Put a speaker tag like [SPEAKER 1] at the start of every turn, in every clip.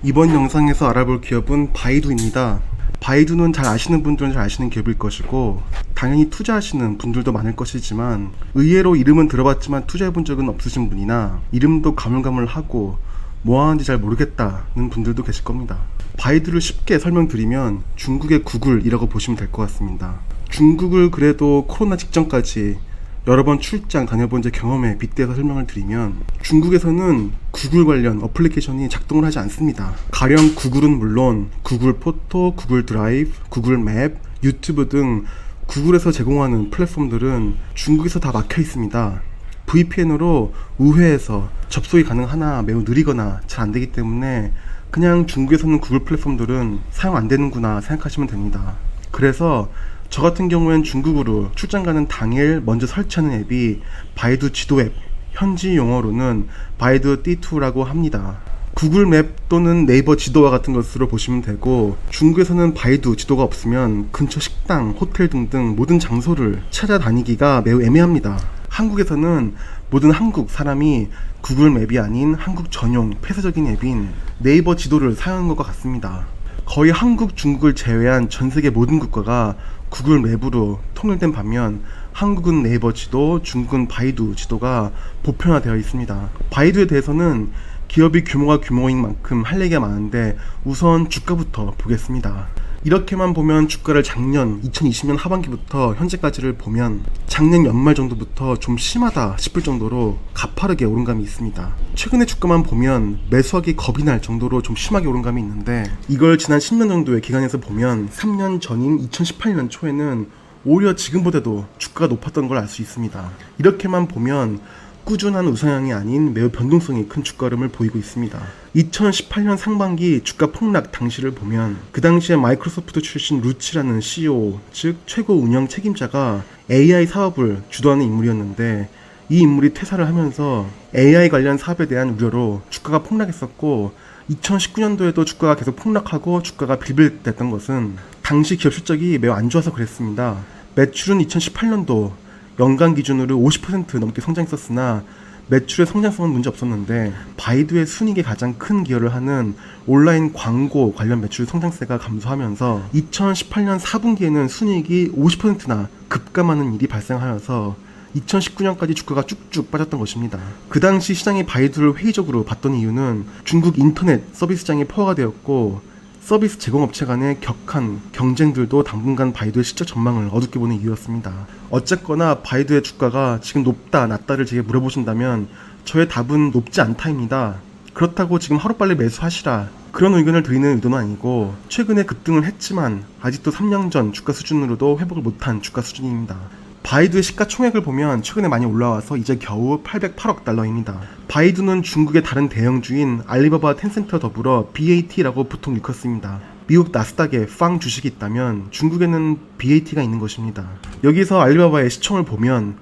[SPEAKER 1] 이번 영상에서 알아볼 기업은 바이두입니다. 바이두는 잘 아시는 분들은 잘 아시는 기업일 것이고 당연히 투자하시는 분들도 많을 것이지만 의외로 이름은 들어봤지만 투자해본 적은 없으신 분이나 이름도 가물가물하고 뭐 하는지 잘 모르겠다는 분들도 계실 겁니다. 바이두를 쉽게 설명드리면 중국의 구글이라고 보시면 될 것 같습니다. 중국을 그래도 코로나 직전까지 여러 번 출장 다녀본 제 경험에 빗대서 설명을 드리면 중국에서는 구글 관련 어플리케이션이 작동을 하지 않습니다. 가령 구글은 물론 구글 포토, 구글 드라이브, 구글 맵, 유튜브 등 구글에서 제공하는 플랫폼들은 중국에서 다 막혀 있습니다. VPN으로 우회해서 접속이 가능하나 매우 느리거나 잘 안 되기 때문에 그냥 중국에서는 구글 플랫폼들은 사용 안 되는구나 생각하시면 됩니다. 그래서 저 같은 경우엔 중국으로 출장 가는 당일 먼저 설치하는 앱이 바이두 지도 앱, 현지 용어로는 바이두 D2라고 합니다. 구글 맵 또는 네이버 지도와 같은 것으로 보시면 되고, 중국에서는 바이두 지도가 없으면 근처 식당, 호텔 등등 모든 장소를 찾아다니기가 매우 애매합니다. 한국에서는 모든 한국 사람이 구글 맵이 아닌 한국 전용 폐쇄적인 앱인 네이버 지도를 사용하는 것과 같습니다. 거의 한국, 중국을 제외한 전 세계 모든 국가가 구글 맵으로 통일된 반면 한국은 네이버 지도, 중국은 바이두 지도가 보편화되어 있습니다. 바이두에 대해서는 기업이 규모가 규모인 만큼 할 얘기가 많은데 우선 주가부터 보겠습니다. 이렇게만 보면 주가를 작년 2020년 하반기부터 현재까지를 보면 작년 연말 정도부터 좀 심하다 싶을 정도로 가파르게 오른 감이 있습니다. 최근의 주가만 보면 매수하기 겁이 날 정도로 좀 심하게 오른 감이 있는데, 이걸 지난 10년 정도의 기간에서 보면 3년 전인 2018년 초에는 오히려 지금보다도 주가가 높았던 걸 알 수 있습니다. 이렇게만 보면 꾸준한 우상향이 아닌 매우 변동성이 큰 주가 흐름을 보이고 있습니다. 2018년 상반기 주가 폭락 당시를 보면 그 당시에 마이크로소프트 출신 루치라는 CEO, 즉 최고 운영 책임자가 AI 사업을 주도하는 인물이었는데, 이 인물이 퇴사를 하면서 AI 관련 사업에 대한 우려로 주가가 폭락했었고, 2019년도에도 주가가 계속 폭락하고 주가가 빌빌댔던 것은 당시 기업 실적이 매우 안 좋아서 그랬습니다. 매출은 2018년도 연간 기준으로 50% 넘게 성장했었으나 매출의 성장성은 문제 없었는데, 바이두의 순이익에 가장 큰 기여를 하는 온라인 광고 관련 매출 성장세가 감소하면서 2018년 4분기에는 순이익이 50%나 급감하는 일이 발생하여서 2019년까지 주가가 쭉쭉 빠졌던 것입니다. 그 당시 시장이 바이두를 회의적으로 봤던 이유는 중국 인터넷 서비스장이 포화가 되었고 서비스 제공업체 간의 격한 경쟁들도 당분간 바이두의 실적 전망을 어둡게 보는 이유였습니다. 어쨌거나 바이두의 주가가 지금 높다 낮다를 제게 물어보신다면 저의 답은 높지 않다입니다. 그렇다고 지금 하루빨리 매수하시라 그런 의견을 드리는 의도는 아니고, 최근에 급등을 했지만 아직도 3년 전 주가 수준으로도 회복을 못한 주가 수준입니다. 바이두의 시가총액을 보면 최근에 많이 올라와서 이제 겨우 808억 달러입니다. 바이두는 중국의 다른 대형주인 알리바바, 텐센트와 더불어 BAT라고 보통 일컫습니다. 미국 나스닥에 팡 주식이 있다면 중국에는 BAT가 있는 것입니다. 여기서 알리바바의 시총을 보면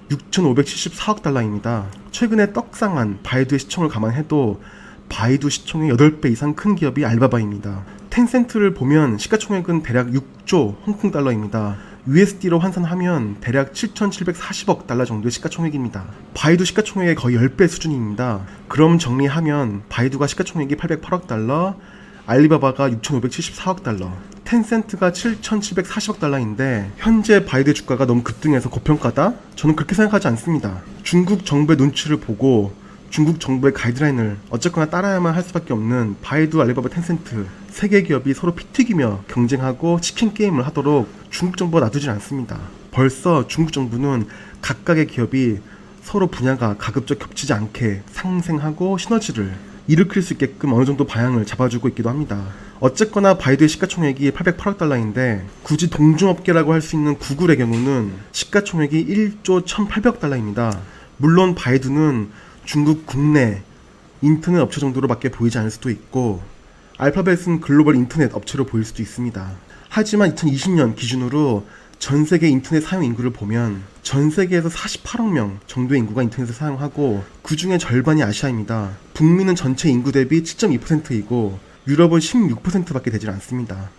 [SPEAKER 1] 6,574억 달러입니다. 최근에 떡상한 바이두의 시총을 감안해도 바이두 시총의 8배 이상 큰 기업이 알리바바입니다. 텐센트를 보면 시가총액은 대략 6조 홍콩 달러입니다. USD로 환산하면 대략 7,740억 달러 정도의 시가총액입니다. 바이두 시가총액의 거의 10배 수준입니다. 그럼 정리하면 바이두가 시가총액이 808억 달러, 알리바바가 6,574억 달러, 텐센트가 7,740억 달러인데 현재 바이두의 주가가 너무 급등해서 고평가다? 저는 그렇게 생각하지 않습니다. 중국 정부의 눈치를 보고 중국 정부의 가이드라인을 어쨌거나 따라야만 할 수밖에 없는 바이두, 알리바바, 텐센트 세 개 기업이 서로 피 튀기며 경쟁하고 치킨 게임을 하도록 중국 정부가 놔두질 않습니다. 벌써 중국 정부는 각각의 기업이 서로 분야가 가급적 겹치지 않게 상생하고 시너지를 일으킬 수 있게끔 어느 정도 방향을 잡아주고 있기도 합니다. 어쨌거나 바이두의 시가총액이 808억 달러인데 굳이 동종업계라고 할 수 있는 구글의 경우는 시가총액이 1조 1,800억 달러입니다. 물론 바이두는 중국 국내 인터넷 업체 정도로밖에 보이지 않을 수도 있고 알파벳은 글로벌 인터넷 업체로 보일 수도 있습니다. 하지만 2020년 기준으로 전 세계 인터넷 사용 인구를 보면 전 세계에서 48억 명 정도의 인구가 인터넷을 사용하고 그 중에 절반이 아시아입니다. 북미는 전체 인구 대비 7.2%이고 유럽은 16%밖에 되질 않습니다.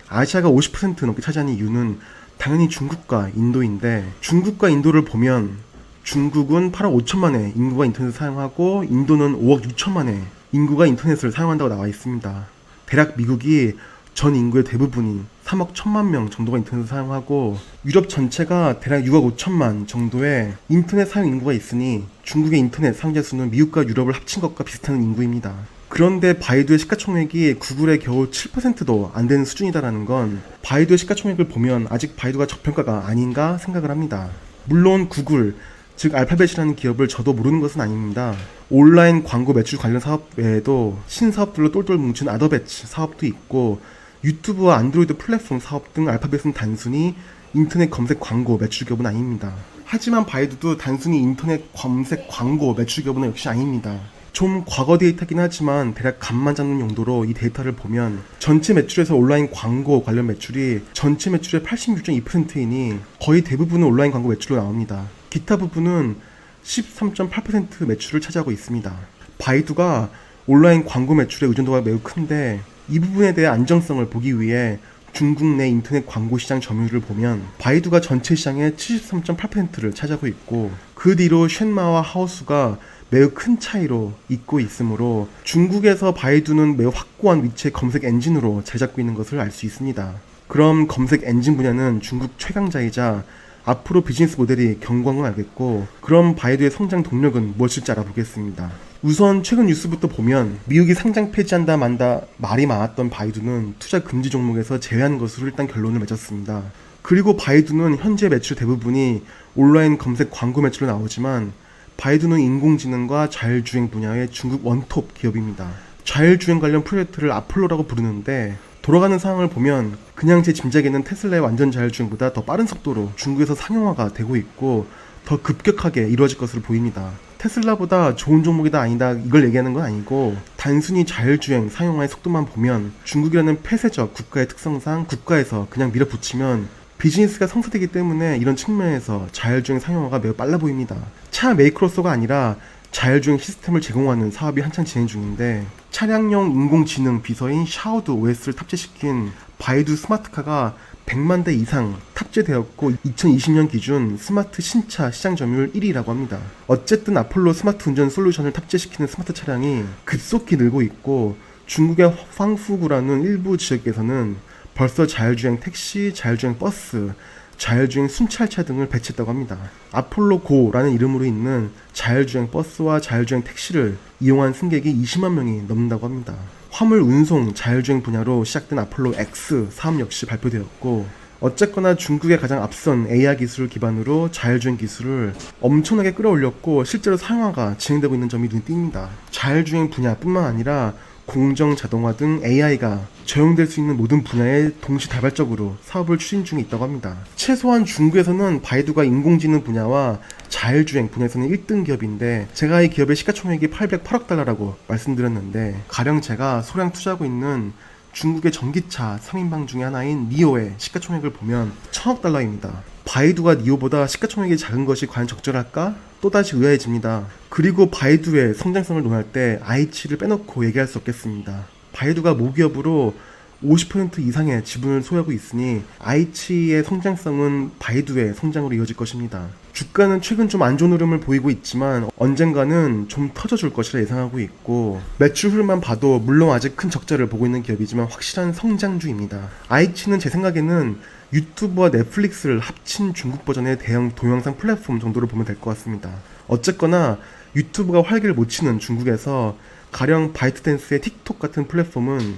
[SPEAKER 1] 아시아가 50% 넘게 차지하는 이유는 당연히 중국과 인도인데, 중국과 인도를 보면 중국은 8억 5천만의 인구가 인터넷을 사용하고 인도는 5억 6천만의 인구가 인터넷을 사용한다고 나와 있습니다. 대략 미국이 전 인구의 대부분이 3억 1천만 명 정도가 인터넷을 사용하고 유럽 전체가 대략 6억 5천만 정도의 인터넷 사용 인구가 있으니 중국의 인터넷 사용자 수는 미국과 유럽을 합친 것과 비슷한 인구입니다. 그런데 바이두의 시가총액이 구글의 겨우 7%도 안 되는 수준이다라는 건 바이두의 시가총액을 보면 아직 바이두가 저평가가 아닌가 생각을 합니다. 물론 구글, 즉 알파벳이라는 기업을 저도 모르는 것은 아닙니다. 온라인 광고 매출 관련 사업 외에도 신사업들로 똘똘 뭉친 아더배치 사업도 있고 유튜브와 안드로이드 플랫폼 사업 등 알파벳은 단순히 인터넷 검색 광고 매출 기업은 아닙니다. 하지만 바이두도 단순히 인터넷 검색 광고 매출 기업은 역시 아닙니다. 좀 과거 데이터긴 하지만 대략 감만 잡는 용도로 이 데이터를 보면 전체 매출에서 온라인 광고 관련 매출이 전체 매출의 86.2%이니 거의 대부분은 온라인 광고 매출로 나옵니다. 기타 부분은 13.8% 매출을 차지하고 있습니다. 바이두가 온라인 광고 매출의 의존도가 매우 큰데 이 부분에 대해 안정성을 보기 위해 중국 내 인터넷 광고 시장 점유율을 보면 바이두가 전체 시장의 73.8%를 차지하고 있고 그 뒤로 쉔마와 하오수가 매우 큰 차이로 잇고 있으므로 중국에서 바이두는 매우 확고한 위치의 검색 엔진으로 자리 잡고 있는 것을 알 수 있습니다. 그럼 검색 엔진 분야는 중국 최강자이자 앞으로 비즈니스 모델이 견고한 건 알겠고 그럼 바이두의 성장 동력은 무엇일지 알아보겠습니다. 우선 최근 뉴스부터 보면 미국이 상장 폐지한다 만다 말이 많았던 바이두는 투자 금지 종목에서 제외하는 것으로 일단 결론을 맺었습니다. 그리고 바이두는 현재 매출 대부분이 온라인 검색 광고 매출로 나오지만 바이두는 인공지능과 자율주행 분야의 중국 원톱 기업입니다. 자율주행 관련 프로젝트를 아폴로라고 부르는데 돌아가는 상황을 보면 그냥 제 짐작에는 테슬라의 완전 자율주행보다 더 빠른 속도로 중국에서 상용화가 되고 있고 더 급격하게 이루어질 것으로 보입니다. 테슬라보다 좋은 종목이다 아니다 이걸 얘기하는 건 아니고 단순히 자율주행 상용화의 속도만 보면 중국이라는 폐쇄적 국가의 특성상 국가에서 그냥 밀어붙이면 비즈니스가 성사되기 때문에 이런 측면에서 자율주행 상용화가 매우 빨라 보입니다. 차 메이커로서가 아니라 자율주행 시스템을 제공하는 사업이 한창 진행 중인데 차량용 인공지능 비서인 샤오드 OS를 탑재시킨 바이두 스마트카가 100만 대 이상 탑재되었고 2020년 기준 스마트 신차 시장 점유율 1위라고 합니다. 어쨌든 아폴로 스마트 운전 솔루션을 탑재시키는 스마트 차량이 급속히 늘고 있고 중국의 황푸구라는 일부 지역에서는 벌써 자율주행 택시, 자율주행 버스, 자율주행 순찰차 등을 배치했다고 합니다. 아폴로 고라는 이름으로 있는 자율주행 버스와 자율주행 택시를 이용한 승객이 20만 명이 넘는다고 합니다. 화물 운송 자율주행 분야로 시작된 아폴로 X 사업 역시 발표되었고 어쨌거나 중국의 가장 앞선 AR 기술을 기반으로 자율주행 기술을 엄청나게 끌어올렸고 실제로 상용화가 진행되고 있는 점이 눈에 띕니다. 자율주행 분야뿐만 아니라 공정 자동화 등 AI가 적용될 수 있는 모든 분야에 동시다발적으로 사업을 추진 중에 있다고 합니다. 최소한 중국에서는 바이두가 인공지능 분야와 자율주행 분야에서는 1등 기업인데 제가 이 기업의 시가총액이 808억 달러라고 말씀드렸는데 가령 제가 소량 투자하고 있는 중국의 전기차 3인방 중에 하나인 니오의 시가총액을 보면 1000억 달러입니다. 바이두가 니오보다 시가총액이 작은 것이 과연 적절할까? 또다시 의아해집니다. 그리고 바이두의 성장성을 논할 때 아이치를 빼놓고 얘기할 수 없겠습니다. 바이두가 모기업으로 50% 이상의 지분을 소유하고 있으니 아이치의 성장성은 바이두의 성장으로 이어질 것입니다. 주가는 최근 좀 안 좋은 흐름을 보이고 있지만 언젠가는 좀 터져줄 것이라 예상하고 있고 매출 흐름만 봐도 물론 아직 큰 적자를 보고 있는 기업이지만 확실한 성장주입니다. 아이치는 제 생각에는 유튜브와 넷플릭스를 합친 중국 버전의 대형 동영상 플랫폼 정도로 보면 될 것 같습니다. 어쨌거나 유튜브가 활기를 못 치는 중국에서 가령 바이트댄스의 틱톡 같은 플랫폼은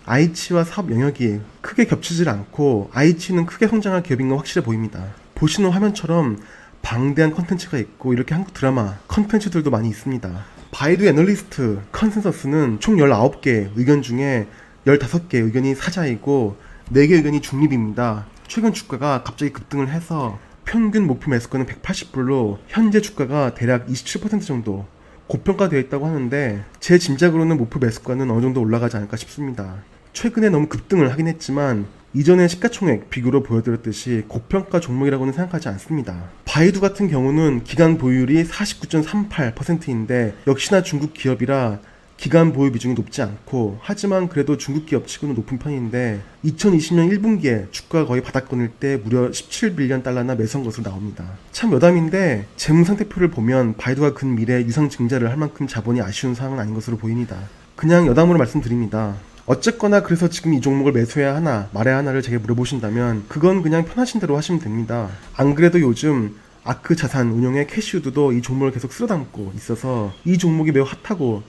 [SPEAKER 1] 아이치와 사업 영역이 크게 겹치질 않고 아이치는 크게 성장할 기업인 건 확실해 보입니다. 보시는 화면처럼 방대한 컨텐츠가 있고 이렇게 한국 드라마 컨텐츠들도 많이 있습니다. 바이두 애널리스트 컨센서스는 총 19개 의견 중에 15개 의견이 사자이고 4개 의견이 중립입니다. 최근 주가가 갑자기 급등을 해서 평균 목표 매수가는 180불로 현재 주가가 대략 27% 정도 고평가되어 있다고 하는데 제 짐작으로는 목표 매수가는 어느 정도 올라가지 않을까 싶습니다. 최근에 너무 급등을 하긴 했지만 이전의 시가총액 비교로 보여드렸듯이 고평가 종목이라고는 생각하지 않습니다. 바이두 같은 경우는 기간 보유율이 49.38%인데 역시나 중국 기업이라 기간 보유 비중이 높지 않고, 하지만 그래도 중국 기업치고는 높은 편인데 2020년 1분기에 주가가 거의 바닥권일 때 무려 17빌리언 달러나 매수한 것으로 나옵니다. 참 여담인데 재무상태표를 보면 바이두가 근미래 유상 증자를 할 만큼 자본이 아쉬운 상황은 아닌 것으로 보입니다. 그냥 여담으로 말씀드립니다. 어쨌거나 그래서 지금 이 종목을 매수해야 하나 말아야 하나를 제게 물어보신다면 그건 그냥 편하신 대로 하시면 됩니다. 안 그래도 요즘 아크 자산 운용의 캐시우드도 이 종목을 계속 쓸어담고 있어서 이 종목이 매우 핫하고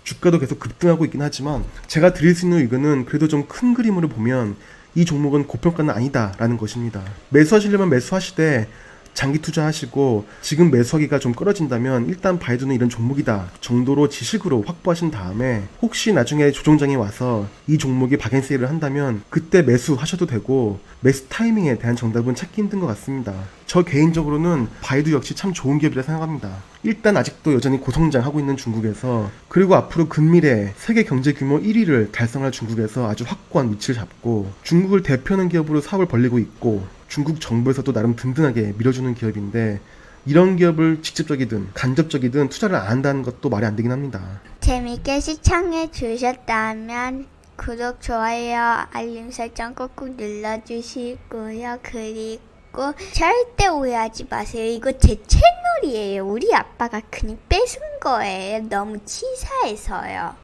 [SPEAKER 1] 주가도 계속 급등하고 있긴 하지만, 제가 드릴 수 있는 의견은 그래도 좀 큰 그림으로 보면 이 종목은 고평가는 아니다라는 것입니다. 매수하시려면 매수하시되 장기 투자하시고, 지금 매수하기가 좀 끌어진다면 일단 바이두는 이런 종목이다 정도로 지식으로 확보하신 다음에 혹시 나중에 조정장이 와서 이 종목이 박앤세일을 한다면 그때 매수하셔도 되고, 매수 타이밍에 대한 정답은 찾기 힘든 것 같습니다. 저 개인적으로는 바이두 역시 참 좋은 기업이라 생각합니다. 일단 아직도 여전히 고성장하고 있는 중국에서, 그리고 앞으로 근미래 세계 경제 규모 1위를 달성할 중국에서 아주 확고한 위치를 잡고 중국을 대표하는 기업으로 사업을 벌리고 있고, 중국 정부에서도 나름 든든하게 밀어주는 기업인데, 이런 기업을 직접적이든 간접적이든 투자를 안 한다는 것도 말이 안 되긴 합니다.
[SPEAKER 2] 재밌게 시청해 주셨다면 구독, 좋아요, 알림 설정 꾹꾹 눌러주시고요. 그리고 절대 오해하지 마세요. 이거 제 채널이에요. 우리 아빠가 그냥 뺏은 거예요. 너무 치사해서요.